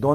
2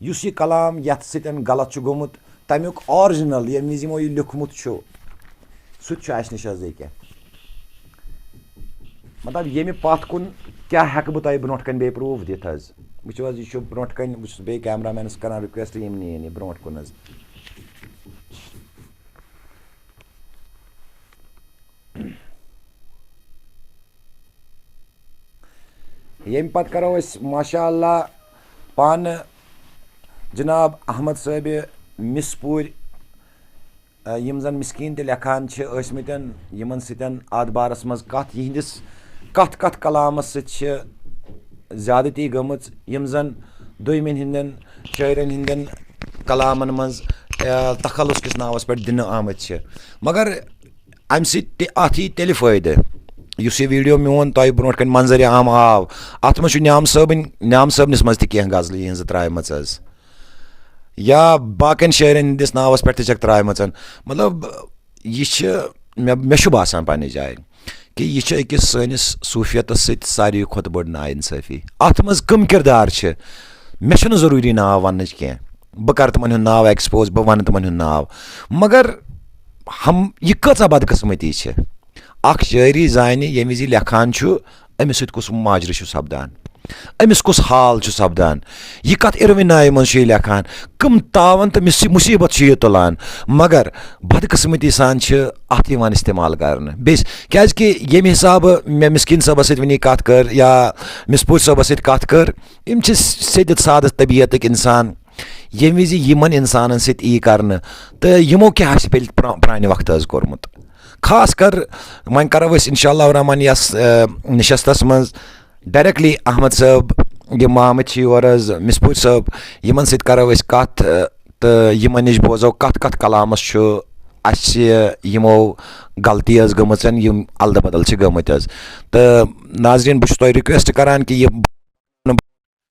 یُس یہِ کلام یَتھ سۭتۍ غلط چھُ گوٚمُت تَمیُک آرجِنل ییٚمہِ وِزِ یِمو یہِ لیوٗکھمُت چھُ سُہ تہِ چھُ اَسہِ نِش حظ ییٚکیٛاہ مطلب ییٚمہِ پتھ کُن کیٛاہ ہٮ۪کہٕ بہٕ تۄہہِ برونٛٹھ کَنہِ بیٚیہِ پرٛوٗف دِتھ حظ وٕچھِو حظ یہِ چھُ برونٛٹھ کَنہِ بہٕ چھُس بیٚیہِ کیمرا مینَس کران رِکویسٹ یِم نِیِن یہِ برونٛٹھ کُن حظ ییٚمہِ پتہٕ کرو أسۍ ماشاء اللہ پانہٕ جناب احمد صٲبہِ مِسپوٗرۍ یِم زن مِسکیٖن تہِ لیکھان چھِ ٲسمٕتۍ یِمن سۭتۍ اتھ بارس منٛز کتھ یِہنٛدِس کتھ کلامس سۭتۍ چھِ زیادتی گٔمٕژ یِم زن دوٚیمٮ۪ن ہٕنٛدٮ۪ن شٲعرن ہٕنٛدٮ۪ن کلامن منٛز تخلُص کِس ناوس پٮ۪ٹھ دِنہٕ آمٕتۍ چھِ مگر امہِ سۭتۍ اتھ یی تیٚلہِ فٲیدٕ یُس یہِ ویٖڈیو میون تۄہہِ برونٛٹھ کَنہِ منظرِ عام آو اتھ منٛز چھُ نعام صٲبنِس منٛز تہِ کینٛہہ غزلہٕ یِہنٛزٕ ترٛایمَژ حظ یا باقین شٲعرن ہٕنٛدِس ناوس پٮ۪ٹھ تہِ چھکھ ترٛایمَژ مطلب یہِ چھِ مےٚ چھُ باسان پننہِ جایہِ کہِ یہِ چھِ أکِس سٲنِس صوٗفیتس سۭتۍ ساروی کھۄتہٕ بٔڑ نا اِنصٲفی اتھ منٛز کٕم کِردار چھِ مےٚ چھُنہٕ ضروٗری ناو وننٕچ کینٛہہ بہٕ کرٕ تِمن ہُنٛد ناو ایٚکسپوز بہٕ ونہٕ تِمن ہُنٛد ناو مگر یہِ کۭژاہ بدقٕسمٔتی چھِ اکھ شٲعری زانہِ ییٚمہِ وِزِ یہِ لیکھان چھُ أمِس سۭتۍ کُس ماجرٕ چھُ سپدان أمِس کُس حال چھُ سپدان یہِ کتھ اِروٕنۍ نایہِ منٛز چھُ یہِ لیکھان کٕم تاوَن تہٕ مُصیٖبت چھُ یہِ تُلان مگر بدقٕسمٔتی سان چھِ اتھ یِوان استعمال کرنہٕ بیٚیہِ کیازکہِ ییٚمہِ حسابہٕ مےٚ مِسکیٖن صٲبس سۭتۍ وٕنی کتھ کٔر یا مِسپوٗرۍ صٲبس سۭتۍ کتھ کٔر یِم چھِ سیٚدِ سادٕ طبیعتٕکۍ انسان ییٚمہِ وِزِ یِمن انسانن سۭتۍ یی کرنہٕ تہٕ یِمو کیٛاہ آسہِ پرانہِ وقتہٕ حظ کوٚرمُت خاص کر وۄنۍ کرو أسۍ انشاء اللہ الرحمان یس نشستس منٛز ڈایریکٹلی احمد صٲب یِم آمٕتۍ چھِ یور حظ مِسپوٗرۍ صٲب یِمن سۭتۍ کرو أسۍ کتھ تہٕ یِمن نِش بوزو کتھ کلامس چھُ اَسہِ یِمو غلطی حظ گٔمٕژ یِم الدٕ بدل چھِ گٔمٕتۍ حظ تہٕ ناظریٖن بہٕ چھُس تۄہہِ رِکویسٹ کران کہِ یہِ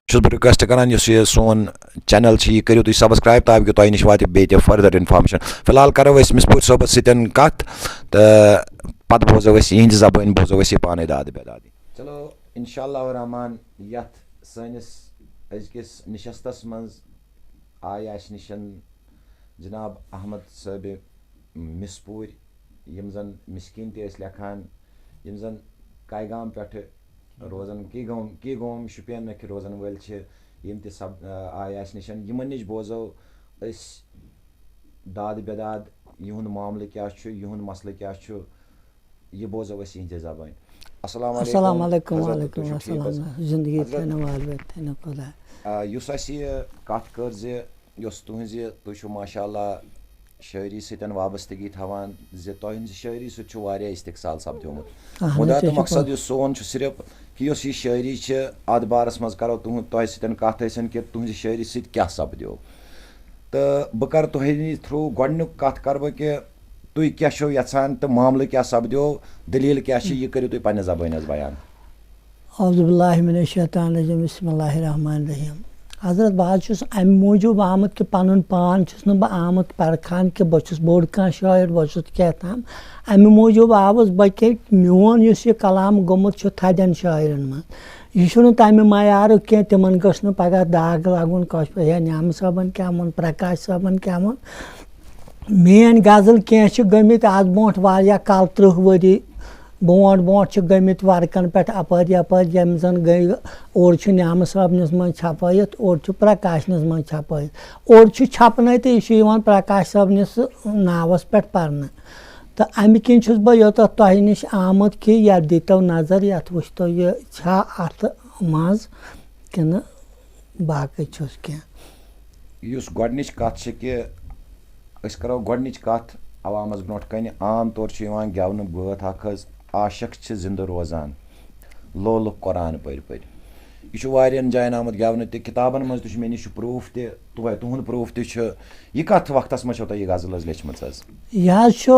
چھُس بہٕ رِکویسٹ کران یُس یہِ سون چینل چھِ یہِ کٔرِو تُہۍ سبسکرایب تاکہِ تۄہہِ نِش واتہِ بیٚیہِ تہِ فٔردر انفارمیشن فِلحال کرو أسۍ مِسپوٗرۍ صٲبس سۭتۍ کتھ تہٕ پتہٕ بوزو أسۍ یِہنٛدِ زبٲنۍ بوزو أسۍ یہِ پانے دادِ بے دادی چلو انشاء اللہ الرحمان یتھ سٲنِس أزکِس نشستس منٛز آیہِ اسہِ نِش جناب احمد صٲبہِ مِسپوٗرۍ یِم زن مِسکیٖن تہِ ٲسۍ لیکھان یِم زن کایگام پٮ۪ٹھٕ روزان کیٖگام شوپینٕکۍ روزن وٲلۍ چھِ یِم تہِ آیہِ اسہِ نِش یِمن نِش بوزو أسۍ داد بے داد یِہُنٛد معاملہٕ کیٛاہ چھُ یِہُنٛد مسلہٕ کیٛاہ چھُ یہِ بوزو أسۍ یِہنٛزِ زبٲنۍ السلام علیکم وعلیکم السلام زندگی یُس اَسہِ یہِ کتھ کٔر زِ یۄس تُہنٛزِ تُہۍ چھِو ماشاء اللہ شٲعری سۭتۍ وابستگی تھاوان زِ تُہنٛزِ شٲعری سۭتۍ چھُ واریاہ استقسال سپدیومُت مُدا تہٕ مقصد یُس سون چھُ صرف کہِ یۄس یہِ شٲعری چھِ اتھ بارس منٛز کرو تۄہہِ سۭتۍ کتھ ٲسِن کہِ تُہنٛزِ شٲعری سۭتۍ کیٛاہ سپدیو تہٕ بہٕ کرٕ تُہنٛدِ تھروٗ گۄڈنیُک کتھ کرٕ بہٕ کہِ تُہۍ کیٛاہ چھِو یژھان تہٕ معاملہٕ کیٛاہ سپدیو دٔلیٖل کیٛاہ چھِ یہِ کٔرِو تُہۍ پننہِ زبٲنۍ حظ بیان اعوذ باللہ من الشیطان الرجیم بسم اللہ الرحمن الرحیم حضرت بہٕ حظ چھُس امہِ موٗجوٗب آمُت کہِ پنُن پان چھُس نہٕ بہٕ آمُت پرکھان کہِ بہٕ چھُس بوٚڑ کانٛہہ شٲعر بہٕ چھُس کیٛاہ تام امہِ موٗجوٗب آوُس بہٕ کہِ میون یُس یہِ کلام گوٚمُت چھُ تھدٮ۪ن شٲعرن منٛز یہِ چھُنہٕ تمہِ معیارُک کینٛہہ تِمن گٔژھ نہٕ پگاہ داگ لگُن ہے نعام صٲبن کیٛاہ ووٚن پرکاش صٲبن کیٛاہ ووٚن میٲنۍ غزل کینٛہہ چھِ گٔمٕتۍ آز برونٛٹھ واریاہ کال 30 ؤری برونٛٹھ چھِ گٔمٕتۍ ورکن پٮ۪ٹھ اپٲرۍ یپٲرۍ یِم زن گٔے اوٚڑ چھُ نعامہٕ صٲبنِس منٛز چھپٲیِتھ اوٚڑ چھُ پرکاشنِس منٛز چھپٲیِتھ اوٚڑ چھُ چھپنَے تہٕ یہِ چھُ یِوان پرکاش صٲبنِس ناوس پٮ۪ٹھ پرنہٕ تہٕ امہِ کِنۍ چھُس بہٕ یوٚتتھ تۄہہِ نِش آمُت کہِ یتھ دِیٖتو نظر یتھ وٕچھتو یہِ چھا اتھ منٛز کِنہٕ باقٕے چھُس کینٛہہ یُس گۄڈنِچ کتھ چھِ کہِ أسۍ کرو گۄڈنِچ کتھ عوامس برونٛٹھ کنہِ عام طور چھُ یِوان گٮ۪ونہٕ بٲتھ اکھ حظ عاشق چھِ زندٕ روزان لولُک قرآن پٔرۍ پٔرۍ یہِ چھُ واریاہن جاین آمُت گٮ۪ونہٕ تہِ کِتابن منٛز تہِ چھُ مےٚ نِش چھُ پروٗف تہِ تُہنٛد پروٗف تہِ چھُ یہِ کتھ وقتس منٛز چھو تۄہہِ یہِ غزل حظ لیچھمٕژ حظ یہِ حظ چھُ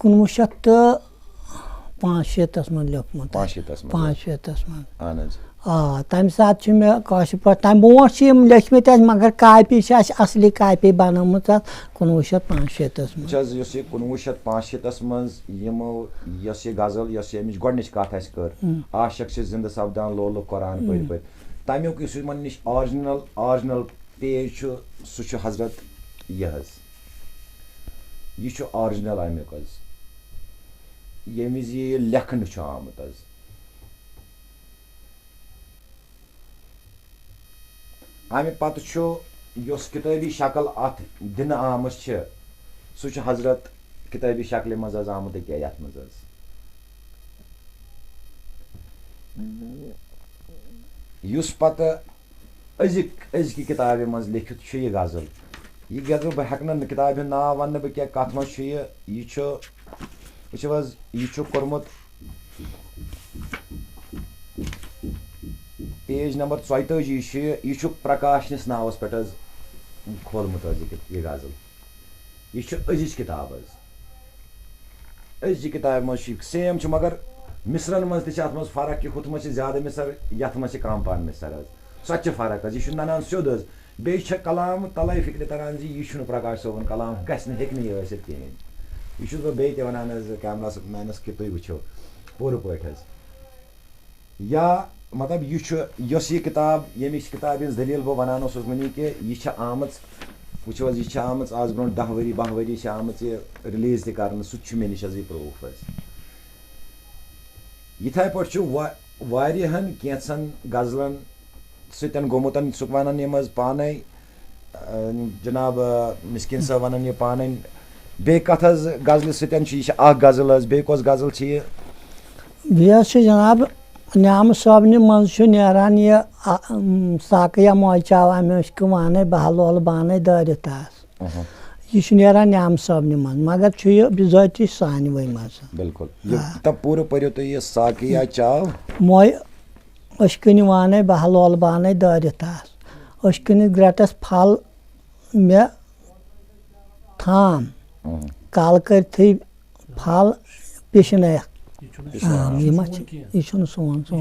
1965 منٛز لیوٗکھمُت 65 منٛز اہن حظ آ تمہِ ساتہٕ چھُ مےٚ کٲشِر پٲٹھۍ تمہِ برونٛٹھ چھِ یِم لیچھمٕتۍ اَسہِ مگر کاپی چھِ اَسہِ اصلی کاپی بنٲومٕژ اتھ 1965 منٛز حظ یُس یہِ 1965 منٛز یِمو یۄس یہِ غزل یۄس ییٚمِچ گۄڈنِچ کتھ اسہِ کٔر عاشق چھِ زندٕ سپدان لولُک قرآن پٔرۍ پٔرۍ تمیُک یُس یِمن نِش آرجنل پیج چھُ سُہ چھُ حضرت یہِ حظ یہِ چھُ آرجِنل امیُک حظ ییٚمہِ وِزِ یہِ لیکھنہٕ چھُ آمُت حظ امہِ پتہٕ چھُ یۄس کِتٲبی شکل اتھ دِنہٕ آمٕژ چھِ سُہ چھُ حضرت کِتٲبی شکلہِ منٛز حظ آمُت أکیاہ یتھ منٛز حظ یُس پتہٕ أزکہِ کِتابہِ منٛز لیکھِتھ چھُ یہِ غزل یہِ غزل بہٕ ہٮ۪کہٕ نہٕ کِتابہِ ہُنٛد ناو وننہٕ بہٕ کینٛہہ کتھ منٛز چھُ یہِ چھُ وٕچھِو حظ یہِ چھُ کوٚرمُت پیج نمبر 42 چھُ یہِ چھُ پرکاشنِس ناوس پٮ۪ٹھ حظ کھولمُت حظ یہِ غزل یہِ چھُ أزِچ کِتاب حظ أزچہِ کِتابہِ منٛز چھُ سیم چھُ مگر مِثرن منٛز تہِ چھِ اتھ منٛز فرق کہِ ہُتھ منٛز چھِ زیادٕ مِثر یتھ منٛز چھِ کم پہن مِثر حظ سۄ تہِ چھِ فرق حظ یہِ چھُ ننان سیوٚد حظ بیٚیہِ چھِ کلام تلے فِکرِ تران زِ یہِ چھُنہٕ پرکاش صٲبُن کلام گژھِ نہٕ ہیٚکہِ نہٕ یہِ ٲسِتھ کِہیٖنۍ یہِ چھُس بہٕ بیٚیہِ تہِ ونان حظ کیمرا مینس کہِ تُہۍ وٕچھِو پوٗرٕ پٲٹھۍ حظ یا مطلب یہِ چھُ یۄس یہِ کِتاب ییٚمِچ کِتابہِ ہِنٛز دٔلیٖل بہٕ ونان اوسُس وٕنی کہِ یہِ چھِ آمٕژ وٕچھِو حظ یہِ چھِ آمٕژ آز برونٛٹھ 10 ؤری 12 ؤری چھِ آمٕژ یہِ رِلیٖز تہِ کرنہٕ سُہ تہِ چھُ مےٚ نِش حظ یہِ پرٛوٗف حظ یِتھَے پٲٹھۍ چھُ واریاہن کینٛژھن غزلن سۭتۍ گوٚمُت سُہ ونان یِم حظ پانے جناب مِسکیٖن صٲب ونان یہِ پانے بیٚیہِ کتھ حظ غزلہِ سۭتۍ چھُ یہِ چھِ اکھ غزل حظ بیٚیہِ کۄس غزل چھِ یہِ بیٚیہِ حظ چھُ جناب نیامہٕ صٲبنہِ منٛز چھُ نیران یہِ ساقیا موچاو مشکہٕ وانَے بہلول بانَے دٲرِتھ آس یہِ چھُ نیران نیامہٕ صٲبنہِ منٛز مگر چھُ یہِ بِذٲتی سانہِ وٲے منٛز بِلکُل پوٗرٕ پٔرِو تُہۍ یہِ ساقیا چاو أشکٕنہِ وانَے بہلول بانَے دٲرِتھ آس أشکٕنِس گرٛٮ۪ٹس پھل مےٚ تھام کالہٕ کٔرتھٕے پھل پِشنٲیکھ یہِ چھُنہٕ سون چھُ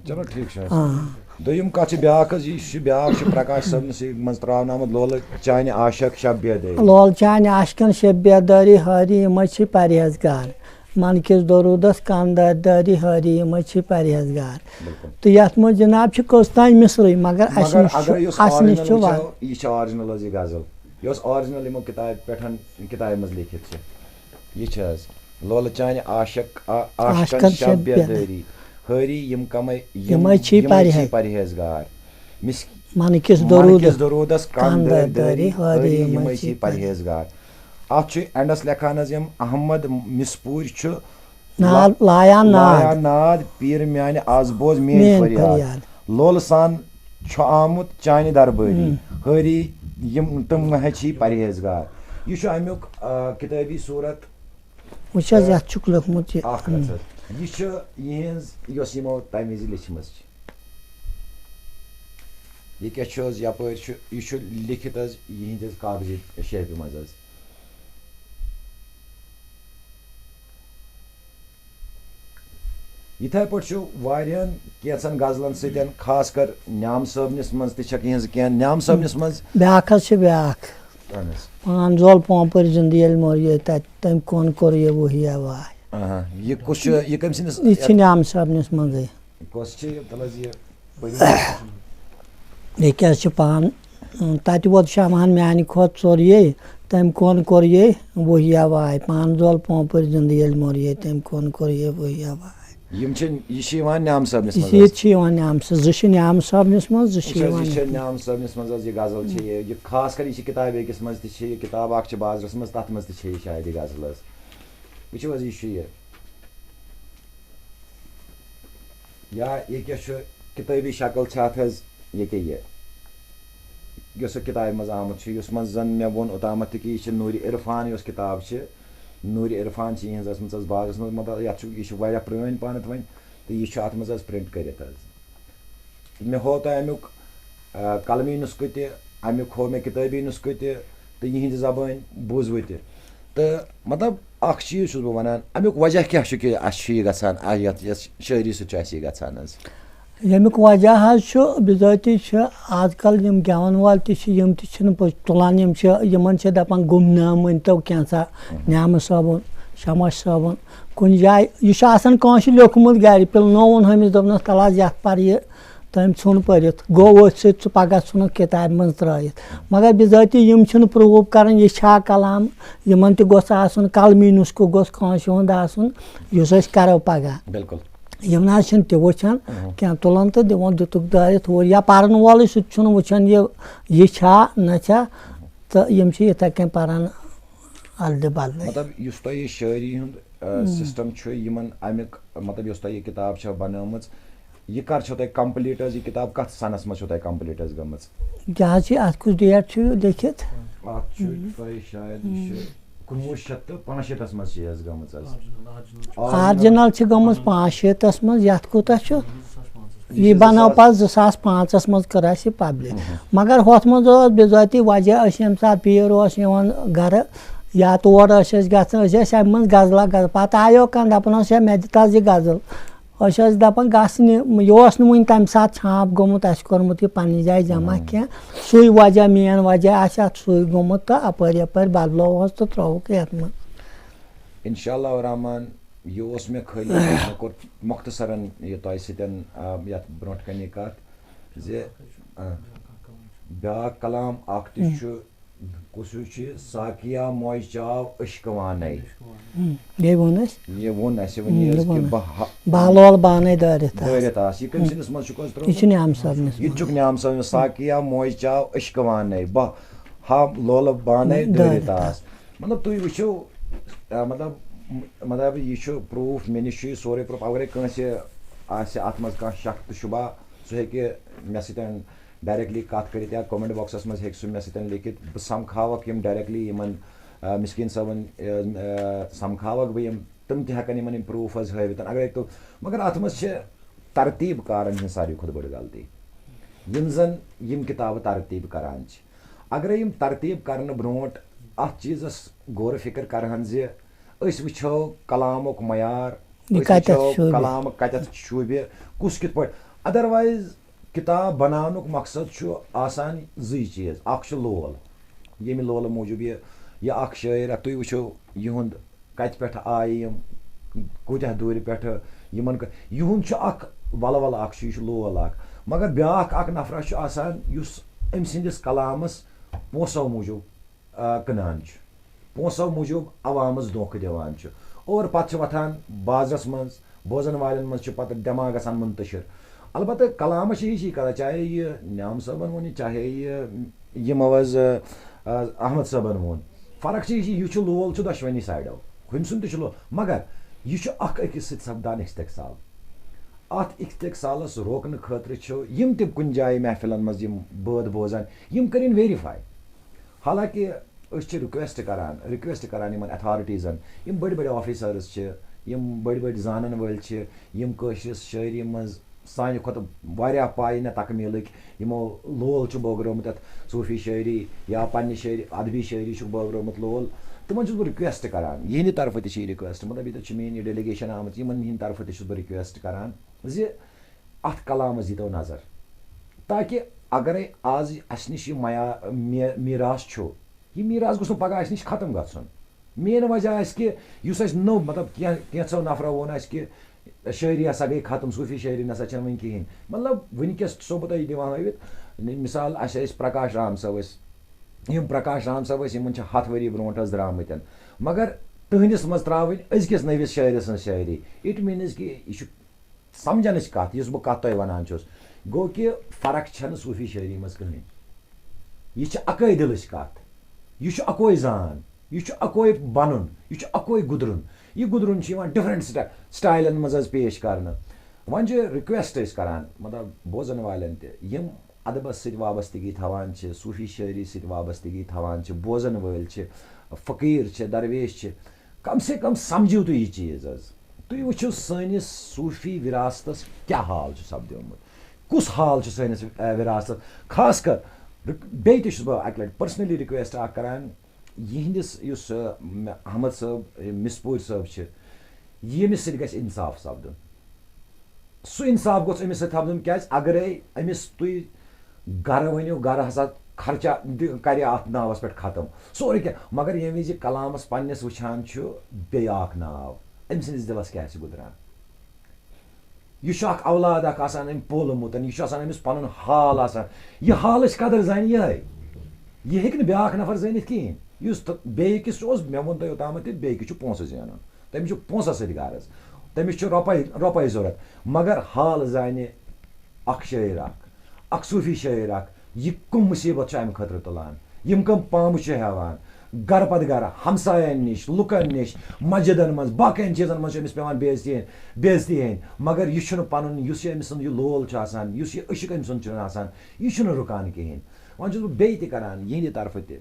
چلو ٹھیٖک چھُ دوٚیِم کتھ چھِ بیٛاکھ حظ یہِ چھُ بیٛاکھ چھُ پرکاش صٲبنِسٕے منٛز ترٛاونہٕ آمُت لولہٕ چانہِ عاشق شب بیدٲری لولہٕ چانہِ عاشقن شب بیدٲری ہٲری یِمے چھِ پرہیزگار من کِس دروٗدس کاندٲری ہٲری یِمے چھِ پرہیزگار تہٕ یتھ منٛز جناب چھِ کٔژتانۍ مِثرٕے مگر اَسہِ نِش چھُ یہِ چھِ آرجِنل حظ یہِ غزل یۄس آرجِنل یِمو کِتابہِ پٮ۪ٹھ کِتابہِ منٛز لیکھِتھ چھِ یہِ چھِ حظ لولہٕ چانہِ عاشقن شب بیدٲری ہٲری یِمے چھِ پرہیزگار من کِس دروٗدس کاندٲری ہٲری یِمے چھِ پرہیزگار اتھ چھُ اینڈس لیکھان حظ یِم احمد مسپوٗرۍ چھُ لایا ناد پیٖر میانہِ آز بوز میٲنۍ فریاد لولہٕ سان چھُ آمُت چانہِ دربٲری ہٲری یِم تِم چھِ پرہیزگار یہِ چھُ امیُک کِتٲبی صوٗرت وٕچھ حظ یتھ چھُکھ لیوٚکھمُت یہِ چھُ یِہنٛز یۄس یِمو تمہِ وِزِ لیچھمٕژ چھِ یہِ کیٛاہ چھُ حظ یپٲرۍ چھُ یہِ چھُ لیکھِتھ حظ یِہنٛدِس کاغذی شیپہِ منٛز حظ یِتھَے پٲٹھۍ چھُ واریاہن کینٛژن غزلن سۭتۍ خاص کر نیام صٲبنِس منٛز تہِ چھکھ یِہنٛز کینٛہہ نیام صٲبنِس منٛز بیٛاکھ حظ چھِ بیٛاکھ پان زول پومپٕر زِندٕ ییٚلہِ مورے تتہِ تٔمۍ کون کوٚر یہِ وُہیا واے یہِ کُس چھُ یہِ کٔمۍ سٕنٛدِس یہِ چھِ نیام صٲبنِس منٛزٕے کۄس چھِ ییٚکیٛاہ حظ چھِ پان تتہِ ووت شمہن میانہِ کھۄتہٕ ژوٚریے تٔمۍ کون کوٚر یے وُہیا واے پان زول پومپٕر زِندٕ ییٚلہِ مورے تٔمۍ کون کوٚر یے وُہیا واے یہِ چھِ یِوان نیام صٲبنِس منٛز یہِ چھِ یِوان نیام صٲب زٕ چھِ نیام صٲبنِس منٛز زٕ چھِ یِوان نیام صٲبنِس منٛز حظ یہِ غزل چھِ یہِ خاص کر یہِ چھِ کِتابہِ أکِس منٛز تہِ چھِ یہِ کِتاب اکھ چھِ بازرس منٛز تتھ منٛز تہِ چھِ یہِ شاعری غزل حظ وٕچھِو حظ یہِ چھُ یہِ یا ییٚکیٛاہ چھُ کِتٲبی شکل چھِ اتھ حظ ییٚکیٛاہ یہِ یۄس کِتابہِ منٛز آمُت چھُ یُس منٛز زن مےٚ ووٚن اوٚتامتھ تہِ کہِ یہِ چھِ نوٗرِ عرفان یۄس کِتاب چھِ نوٗرِ عرفان چھِ یِہنٛز ٲسمٕژ حظ بازرس منٛز مطلب یتھ چھُ یہِ چھُ واریاہ پرٛٲنۍ پہنتھ وۄنۍ تہٕ یہِ چھُ اتھ منٛز حظ پرنٹ کٔرِتھ حظ مےٚ ہوو تۄہہِ امیُک قلمی نُسخہٕ تہِ امیُک ہوو مےٚ کِتٲبی نُسخہٕ تہِ تہٕ یِہنٛدِ زبٲنۍ بوٗزوٕ تہِ تہٕ مطلب اکھ چیٖز چھُس بہٕ ونان امیُک وجہ کیٛاہ چھُ کہِ اسہِ چھُ یہِ گژھان یتھ شٲعری سۭتۍ چھُ اسہِ یہِ گژھان حظ ییٚمیُک وجہ حظ چھُ بِذٲتی چھِ آز کل یِم گٮ۪وَن وٲلۍ تہِ چھِ یِم تہِ چھِنہٕ تُلان یِم چھِ یِمن چھِ دپان گُمنام ؤنۍتو کینٛژھا نیامہٕ صٲبُن شمش صٲبُن کُنہِ جایہِ یہِ چھُ آسان کٲنٛسہِ لیوٚکھمُت گرِ پِلنووُن ہُمِس دوٚپنس تل حظ یتھ پر یہِ تٔمۍ ژھُن پٔرِتھ گوٚو أتھۍ سۭتۍ سُہ پَگاہ ژھُنُکھ کِتابہِ منٛز ترٛٲیِتھ مگر بِذٲتی یِم چھِنہٕ پرٛوٗو کَران یہِ چھا کلام یِمن تہِ گوٚژھ آسُن قلمی نُسخہٕ گوٚژھ کٲنٛسہِ ہُنٛد آسُن یُس أسۍ کَرو پَگاہ بِلکُل یِم نہ حظ چھِنہٕ تہِ وٕچھان کینٛہہ تُلان تہٕ دِوان دِتُکھ دٲرِتھ ہور یا پَرن وولٕے سُہ تہِ چھُنہٕ وٕچھان یہِ چھا نہ چھا تہٕ یِم چھِ یِتھَے کٔنۍ پَران اَلدِ بَدلٕے مطلب یُس تۄہہِ یہِ شٲعری ہُنٛد سِسٹَم چھُ یِمن امیُک مطلب یۄس تۄہہِ یہِ کِتاب چھےٚ بنٲومٕژ یہِ کر چھو تۄہہِ کمپلیٖٹ حظ یہِ کِتاب کتھ سنس منٛز چھو تۄہہِ کمپلیٖٹ حظ گٔمٕژ کیٛاہ حظ چھِ اَتھ کُس ڈیٹ چھُ لیکھِتھ اَتھ چھُ تۄہہِ شاید یہِ چھُ 1965 منٛز چھِ یہِ حظ گٔمٕژ حظ آرجِنل چھِ گٔمٕژ 65 منٛز یَتھ کوٗتاہ چھُ یہِ بنٲو پتہٕ 2005 منٛز کٔر اَسہِ یہِ پبلِک مگر ہُتھ منٛز اوس بِذٲتی وجہ أسۍ ییٚمہِ ساتہٕ پیٖر اوس یِوان گرٕ یا تور ٲسۍ أسۍ گژھان أسۍ ٲسۍ اَمہِ منٛز غزلہ پتہٕ آیو کانٛہہ دپان اوس ہے مےٚ دِ تہٕ حظ یہِ غزل أسۍ ٲسۍ دپان گژھ نہٕ یہِ اوس نہٕ وُنہِ تمہِ ساتہٕ چھانٛپ گوٚمُت اَسہِ کوٚرمُت یہِ پننہِ جایہِ جمع کینٛہہ سُے وجہ مین وجہ آسہِ اَتھ سُے گوٚمُت تہٕ اپٲرۍ یپٲرۍ بدلووہس تہٕ ترٛووُکھ یتھ منٛز انشاء اللہ الرحمان یہِ اوس مےٚ خٲلی مےٚ کوٚر مۄختصرن یہِ تۄہہِ سۭتۍ یتھ برونٛٹھ کنہِ کتھ زِ بیٛاکھ کلام اکھ تہِ چھُ کُس ہیوٗ چھُ ساقیا موج چاو عشقہٕ وانَے بیٚیہِ ووٚن اَسہِ یہِ ووٚن اَسہِ وۄنۍ حظ کہِ بالول بانَے دٲرِتھ آسہِ یہِ کٔمۍ سٕنٛدِس منٛز چھُکھ حظ یہِ چھُ نعام صٲبنِس یہِ تہِ چھُکھ نعام صٲبنِس ساقیا موج چاو عشقہٕ وانَے بہ ہا لولہٕ بانَے دٲرِتھ آس مطلب تُہۍ وٕچھِو مطلب یہِ چھُ پرٛوٗف مےٚ نِش چھُ یہِ سورُے پرٛوٗف اگرے کٲنٛسہِ آسہِ اتھ منٛز کانٛہہ شک تہٕ شُبہ سُہ ہیٚکہِ مےٚ سۭتۍ ڈایریکٹلی کتھ کٔرِتھ یا کومنٹ باکسس منٛز ہیٚکہِ سُہ مےٚ سۭتۍ لیکھِتھ بہٕ سمکھاوکھ یِم ڈایریکٹلی یِمن مسکیٖن صٲبن سمکھاوکھ بہٕ یِم تِم تہِ ہٮ۪کن یِمن یِم پرٛوٗف حظ ہٲوِتھ اگرے تہٕ مگر اتھ منٛز چھِ ترتیٖب کارن ہٕنٛز ساروی کھۄتہٕ بٔڑ غلطی یِم زن یِم کِتابہٕ ترتیٖب کران چھِ اگرے یِم ترتیٖب کرنہٕ برونٛٹھ اتھ چیٖزس غورٕ فِکر کرہن زِ أسۍ وٕچھو کلامُک معیار أسۍ وٕچھو کلام کتٮ۪تھ شوٗبہِ کُس کِتھ پٲٹھۍ ادروایز کِتاب بناونُک مقصد چھُ آسان زٕے چیٖز اکھ چھُ لول ییٚمہِ لولہٕ موٗجوٗب یہِ اکھ شٲعر تُہۍ وٕچھو یِہُنٛد کتہِ پٮ۪ٹھ آیہِ یِم کوٗتاہ دوٗرِ پٮ۪ٹھٕ یِمن یِہُنٛد چھُ اکھ ولول اکھ چھُ یہِ چھُ لول اکھ مگر بیٛاکھ اکھ نفرا چھُ آسان یُس أمۍ سٕنٛدِس کلامس پونٛسو موٗجوٗب کٕنان چھُ پونٛسو موٗجوٗب عوامس دھوکہٕ دِوان چھُ اور پتہٕ چھِ وۄتھان بازرس منٛز بوزن والٮ۪ن منٛز چھُ پتہٕ دٮ۪ماغ گژھان مُنتشر البتہ کلامس چھِ ہِشی کتھ چاہے یہِ نعام صٲبن ووٚن چاہے یِمو حظ احمد صٲبن ووٚن فرق چھِ یہِ چھُ لول چھُ دۄشوٕنی سایڈو ہُمہِ سُنٛد تہِ چھُ لول مگر یہِ چھُ اکھ أکِس سۭتۍ سپدان استحصال اتھ استحصالس روکنہٕ خٲطرٕ چھُ یِم تہِ کُنہِ جایہِ محفلن منٛز یِم بٲتھ بوزان یِم کٔرِنۍ ویرِفاے حالانکہِ أسۍ چھِ رِکویسٹ کران یِمن ایتھارٹیٖزن یِم بٔڑۍ بٔڑۍ آفیسٲرٕز چھِ یِم بٔڑۍ بٔڑۍ زانن وٲلۍ چھِ یِم کٲشرِس شٲعری منٛز سانہِ کھۄتہٕ واریاہ پاے نہ تکمیٖلٕکۍ یِمو لول چھُ بٲگرومُت یتھ صوٗفی شٲعری یا پننہِ شٲعری ادبی شٲعری چھُکھ بٲگرومُت لول تِمن چھُس بہٕ رِکویسٹ کران یِہنٛدِ طرفہٕ تہِ چھِ یہِ رِکویسٹ مطلب ییٚتٮ۪تھ چھِ میٲنۍ یہِ ڈیلِگیشن آمٕژ یِمن ہِنٛدِ طرفہٕ تہِ چھُس بہٕ رِکویسٹ کران زِ اتھ کلامس دیٖتو نظر تاکہِ اگرے آز اسہِ نِش یہِ میٖراث چھُ یہِ میٖراث گوٚژھ نہٕ پگاہ اسہِ نِش ختم گژھُن مین وجہ آسہِ کہِ یُس اسہِ نوٚو مطلب کینٛژھو نفرو ووٚن اسہِ کہِ شٲعری ہسا گٔے ختم صوٗفی شٲعری نسا چھنہٕ وۄنۍ کہیٖنۍ مطلب وٕنکیٚس چھُسو بہٕ تۄہہِ دِوان ہٲوِتھ مِثال اسہِ ٲسۍ پرکاش رام صٲب ٲسۍ یِم پرکاش رام صٲب ٲسۍ یِمن چھِ 100 ؤری برونٛٹھ حظ درٛامٕتۍ مگر تٕہنٛدِس منٛز ترٛاوٕنۍ أزکِس نٔوِس شٲعرٕ سٕنٛز شٲعری اِٹ میٖنٕز کہِ یہِ چھُ سمجھنٕچ کتھ یُس بہٕ کتھ تۄہہِ ونان چھُس گوٚو کہِ فرق چھنہٕ صوٗفی شٲعری منٛز کٕہٕنۍ یہِ چھِ اکٲے دِلٕچ کتھ یہِ چھُ اکوے زان یہِ چھُ اکوے بنُن یہِ چھُ اکوے گُدرُن یہِ گُدرُن چھُ یِوان ڈِفرنٹ سٹایلن منٛز حظ پیش کرنہٕ وۄنۍ چھِ رِکویسٹ أسۍ کران مطلب بوزن والٮ۪ن تہِ یِم ادبس سۭتۍ وابستگی تھاوان چھِ صوٗفی شٲعری سۭتۍ وابستگی تھاوان چھِ بوزن وٲلۍ چھِ فقیٖر چھِ درویش چھِ کم سے کم سمجھِو تُہۍ یہِ چیٖز حظ تُہۍ وٕچھِو سٲنِس صوٗفی وراثتس کیٛاہ حال چھُ سپدیومُت کُس حال چھُ سٲنِس وراثتس خاص کر بیٚیہِ تہِ چھُس بہٕ اکہِ لٹہِ پٔرسنلی رِکویسٹ اکھ کران یِہنٛدِس یُس احمد صٲب مسپوٗرۍ صٲب چھِ ییٚمِس سۭتۍ گژھِ انصاف سپدُن سُہ انصاف گوٚژھ أمِس سۭتۍ سپدُن کیٛازِ اگرے أمِس تُہۍ گرٕ ؤنِو گرٕ ہسا خرچہ کرِ اتھ ناوس پٮ۪ٹھ ختم سورُے کینٛہہ مگر ییٚمہِ وِزِ کلامس پننِس وٕچھان چھُ بیٚیہِ اکھ ناو أمۍ سٕنٛدِس دِلس کیٛاہ آسہِ گُدران یہِ چھُ اکھ اولاد اکھ آسان أمۍ پولمُت یہِ چھُ آسان أمِس پَنُن حال آسان یہِ حالٕچ قدر زانہِ یِہے یہِ ہیٚکہِ نہٕ بیٛاکھ نفر زٲنِتھ کِہیٖنۍ یُس بیٚیہِ کِس اوس مےٚ ووٚن تۄہہِ اوٚتامَتھ تہِ بیٚیہِ کِس چھُ پونٛسہٕ زینُن تٔمِس چھُ پونٛسَس سۭتۍ غرض تٔمِس چھُ رۄپَے ضوٚرَتھ مگر حال زانہِ اکھ شٲعر اکھ صوٗفی شٲعر اکھ یہِ کٕم مُصیٖبت چھُ اَمہِ خٲطرٕ تُلان یِم کٕم پامہٕ چھِ ہٮ۪وان گرٕ پتہٕ گرٕ ہمساین نِش لُکن نِش مسجدن منٛز باقین چیٖزن منٛز چھِ أمِس پیٚوان بےعزتی ہیٚنۍ مگر یہِ چھُنہٕ پنُن یُس یہِ أمۍ سُنٛد یہِ لول چھُ آسان یُس یہِ عشق أمۍ سُنٛد چھُنہٕ آسان یہِ چھُنہٕ رُکان کِہیٖنۍ وۄنۍ چھُس بہٕ بیٚیہِ تہِ کران یِہنٛدِ طرفہٕ تہِ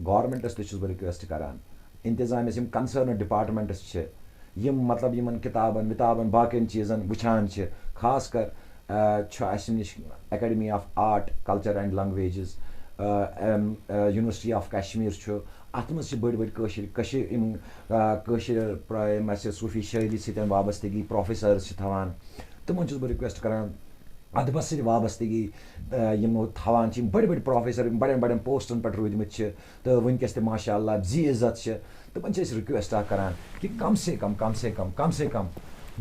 گورمنٹس تہِ چھُس بہٕ رِکویسٹ کران انتظامیس یِم کنسٲرنڈ ڈپارٹمنٹس چھِ یِم مطلب یِمن کِتابن وِتابن باقین چیٖزن وٕچھان چھِ خاص کر چھُ اَسہِ نِش academy of art culture and languages university of Kashmir چھُ اَتھ منٛز چھِ بٔڑۍ بٔڑۍ کٲشِر یِم یِم اَسہِ صوٗفی شٲعری سۭتۍ وابستگی پروفیسرز چھِ تھاوان تِمن چھُس بہٕ رِکویسٹ کران ادبس سۭتۍ وابستگی یِمو تھاوان چھِ یِم بٔڑۍ بٔڑۍ پروفیسر یِم بڑٮ۪ن بڑٮ۪ن پوسٹن پٮ۪ٹھ روٗدمٕتۍ چھِ تہٕ وٕنکیٚس تہِ ماشاء اللہ زی عزت چھِ تِمن چھِ أسۍ رِکویسٹ اکھ کران کہِ کم سے کم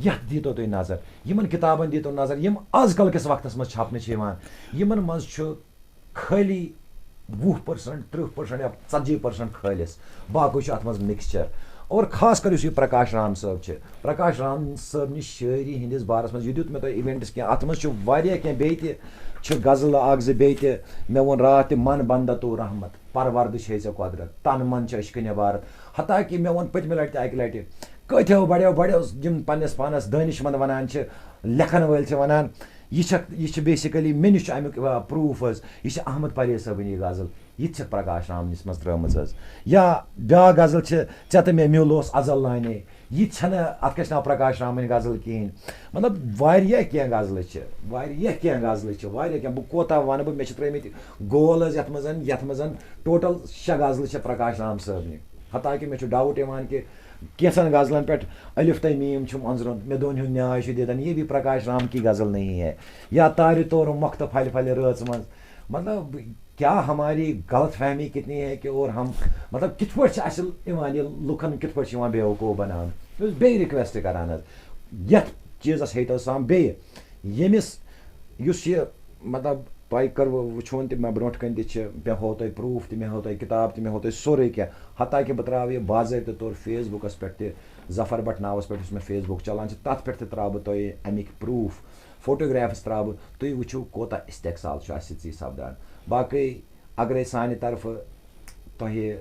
یتھ دیٖتو تُہۍ نظر یِمن کِتابن دیٖتو نظر یِم آز کل کِس وقتس منٛز چھاپنہٕ چھِ یِوان یِمن منٛز چھُ خٲلی 20% 30% یا 40% خٲلِص باقٕے چھُ اتھ منٛز مِکسچر اور خاص کر یُس یہِ پرکاش رام صٲب چھِ پرکاش رام صٲبنہِ شٲعری ہِنٛدِس بارس منٛز یہِ دیُت مےٚ تۄہہِ اِوینٹس کینٛہہ اتھ منٛز چھُ واریاہ کینٛہہ بیٚیہِ تہِ چھِ غزلہٕ اکھ زٕ بیٚیہِ تہِ مےٚ ووٚن راتھ تہِ من بندا تو رحمت پروردٕ چھے ژےٚ قۄدرت تن من چھِ عشقہٕ نِبارت حتاکہِ مےٚ ووٚن پٔتمہِ لٹہِ تہِ اکہِ لٹہِ کۭتیو بڑیو یِم پننِس پانس دٲنِش منٛد ونان چھِ لیکھن وٲلۍ چھِ ونان یہِ چھِ بیسِکلی مےٚ نِش چھُ امیُک پروٗف حظ یہِ چھِ احمد پرے صٲبٕنی غزل یہِ تہِ چھِ پرکاش رامنِس منٛز ترٲمٕژ حظ یا بیٛاکھ غزل چھِ ژےٚ تہٕ مےٚ میوٗل اوس ازل لانے یہِ تہِ چھنہٕ اتھ کیٛاہ چھِ ناو پرکاش رامٕنۍ غزل کِہیٖنۍ مطلب واریاہ کینٛہہ غزلہٕ چھِ واریاہ کینٛہہ بہٕ کوتاہ ونہٕ بہٕ مےٚ چھِ ترٲمٕتۍ گول حظ یتھ منٛز ٹوٹل 6 غزلہٕ چھِ پرکاش رام صٲبنہِ حتاکہِ مےٚ چھُ ڈاوُٹ یِوان کہِ کینٛژن غزلن پٮ۪ٹھ الف تہٕ میٖم چھُم أنٛزرُن مےٚ دۄن ہُنٛد نیاے چھُ دِتن یہِ بھی پرکاش رام کی غزل نہیں ہے یا تارِ تورم مۄختہٕ پھلہِ رٲژ منٛز مطلب کیا ہماری غلط فہمی کتنی ہے کہ اور ہم مطلب کِتھ پٲٹھۍ چھِ اَسہِ یِوان یہِ لُکن کِتھ پٲٹھۍ چھِ یِوان بیوقوٗف بناونہٕ بہٕ چھُس بیٚیہِ رِکویسٹ کران حظ یتھ چیٖزس ہیٚتو سام بیٚیہِ ییٚمِس یُس یہِ مطلب تۄہہِ وٕچھون تہِ مےٚ برونٛٹھ کَنہِ تہِ چھِ مےٚ ہوو تۄہہِ پرٛوٗف تہِ مےٚ ہوو تۄہہِ کِتاب تہِ مےٚ ہوو تۄہہِ سورُے کینٛہہ حتاکہِ بہٕ ترٛاوٕ یہِ باضٲبطہٕ طور فیس بُکس پٮ۪ٹھ تہِ ظفر بٹ ناوس پٮ۪ٹھ یُس مےٚ فیس بُک چلان چھِ تتھ پٮ۪ٹھ تہِ ترٛاوٕ بہٕ تۄہہِ امیِکۍ پرٛوٗف فوٹوگرافٕس ترٛاوٕ بہٕ تُہۍ وٕچھِو کوتاہ استحصال چھُ اَسہِ سۭتۍ سپدان باقٕے اگرے سانہِ طرفہٕ تۄہہِ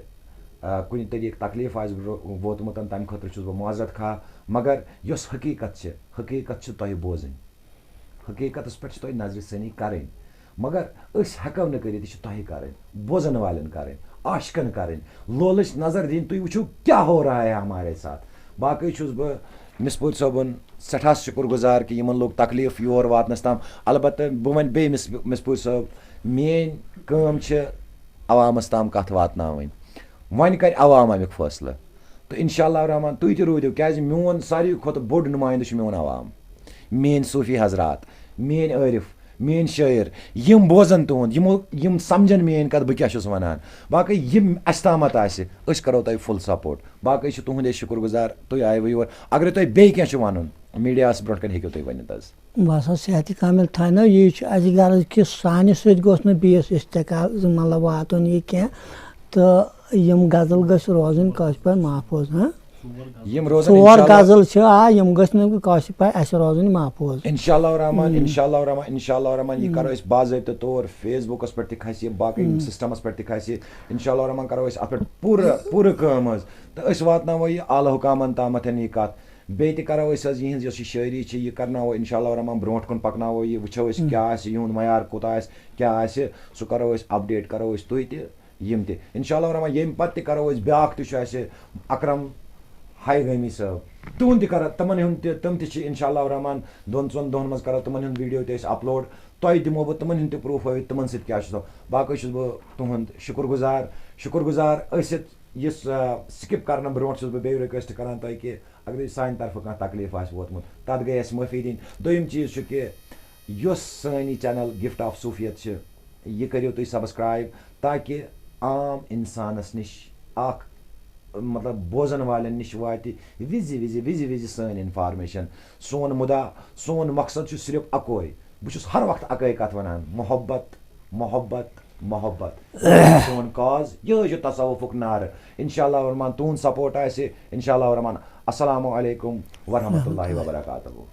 کُنہِ طریٖقہٕ تکلیٖف آسہِ ووتمُت تمہِ خٲطرٕ چھُس بہٕ معذرت خواہ مگر یۄس حقیٖقت چھِ تۄہہِ بوزٕنۍ حقیٖقتس پٮ۪ٹھ چھِ تۄہہِ نظرِ ثٲنی کرٕنۍ مگر أسۍ ہٮ۪کو نہٕ کٔرِتھ یہِ چھِ تۄہہِ کرٕنۍ بوزن والٮ۪ن کرٕنۍ عاشقن کرٕنۍ لولٕچ نظر دِنۍ تُہۍ وٕچھِو کیٛاہ ہو رہا ہے ہمارے ساتھ باقٕے چھُس بہٕ مسپوٗرۍ صٲبُن سٮ۪ٹھاہ شُکُر گُزار کہِ یِمن لوٚگ تکلیٖف یور واتنس تام البتہ بہٕ وَنہٕ بیٚیہِ مسپوٗرۍ صٲب میٲنۍ کٲم چھِ عوامس تام کتھ واتناوٕنۍ وۄنۍ کرِ عوام امیُک فٲصلہٕ تہٕ انشاء اللہ رحمان تُہۍ تہِ روٗدِو کیٛازِ میون ساروی کھۄتہٕ بوٚڑ نُمٲیندٕ چھُ میون عوام میٲنۍ صوٗفی حضرات میٲنۍ عٲرِف میٲنۍ شٲعر یِم بوزن تُہُنٛد یِم سمجھن میٲنۍ کتھ بہٕ کیٛاہ چھُس ونان باقٕے یِم اَسہِ تامتھ آسہِ أسۍ کرو تۄہہِ فُل سپوٹ باقٕے چھِ تُہُنٛد أسۍ شُکُر گُزار تُہۍ آیوٕ یور اگرے تۄہہِ بیٚیہِ کینٛہہ چھُ ونُن میٖڈیاہس برونٛٹھ کَنہِ ہیٚکِو تُہۍ ؤنِتھ حظ بس حظ صحت کامِل تھاونو یی چھُ اَسہِ غرض کہِ سانہِ سۭتۍ گوٚژھ نہٕ بیٚیِس استقال مطلب واتُن یہِ کینٛہہ تہٕ یِم غزل گٔژھ روزٕنۍ کٲشِر پٲٹھۍ محفوٗظ یِم روزن 4 غزل چھِ یِم گٔژھ نہٕ کٲشِر پٲٹھۍ اَسہِ روزٕنۍ محفوٗظ انشاء اللہ رحمان یہِ کرو أسۍ باضٲبطہٕ طور فیس بُکس پٮ۪ٹھ تہِ کھسہِ باقٕے سسٹمس پٮ۪ٹھ تہِ کھسہِ انشاء اللہ رحمان کرو أسۍ اتھ پٮ۪ٹھ پوٗرٕ کٲم حظ تہٕ أسۍ واتناوو یہِ اعلیٰ حُکامن تامتھ یہِ کتھ بیٚیہِ تہِ کرو أسۍ حظ یِہنٛز یۄس یہِ شٲعری چھِ یہِ کرناوو انشاء اللہ رحمان برونٛٹھ کُن پکناوو یہِ وٕچھو أسۍ کیٛاہ آسہِ یِہُنٛد معیار کوٗتاہ آسہِ کیٛاہ آسہِ سُہ کرو أسۍ اپڈیٹ کرو أسۍ تُہۍ تہِ یِم تہِ انشاء اللہ رحمان ییٚمہِ پتہٕ تہِ کرو أسۍ بیٛاکھ تہِ چھُ اَسہِ اکرم ہاے گٲمی صٲب تِہُنٛد تہِ کرو تِمن ہُنٛد تہِ تِم تہِ چھِ انشاء اللہ رحمان 2-3 دۄہن منٛز کرو تِمن ہُنٛد ویٖڈیو تہِ أسۍ اپلوڈ تۄہہِ دِمو بہٕ تِمن ہُنٛد تہِ پرٛوٗف ہٲوِتھ تِمن سۭتۍ کیٛاہ چھُ باقٕے چھُس بہٕ تُہُنٛد شُکُر گُزار ٲسِتھ یُس سِکِپ کرنہٕ برونٛٹھ چھُس بہٕ بیٚیہِ رِکویسٹ کران تۄہہِ کہِ اگرے سانہِ طرفہٕ کانٛہہ تکلیٖف آسہِ ووتمُت تتھ گٔے اَسہِ معٲفی دِنۍ دوٚیِم چیٖز چھُ کہِ یۄس سٲنۍ یہِ چینل گفٹ آف صوٗفیت چھِ یہِ کٔرِو تُہۍ سبسکرایب تاکہِ عام انسانس نِش اکھ مطلب بوزن والٮ۪ن نِش واتہِ وِزِ وِزِ وِزِ وِزِ سٲنۍ اِنفارمیشَن سون مُدا سون مقصد چھُ صرف اَکوے بہٕ چھُس ہر وقتہٕ اَکٲے کَتھ وَنان محبت محبت محبت سون کاز یِہوٚے چھُ تصوُفُک نعرٕ اِنشاء اللہ الرحمان تُہُنٛد سپوٹ آسہِ اِنشاء اللہ الرحمان السلامُ علیکُم ورحمتہ اللہ وبرکاتہوٗ.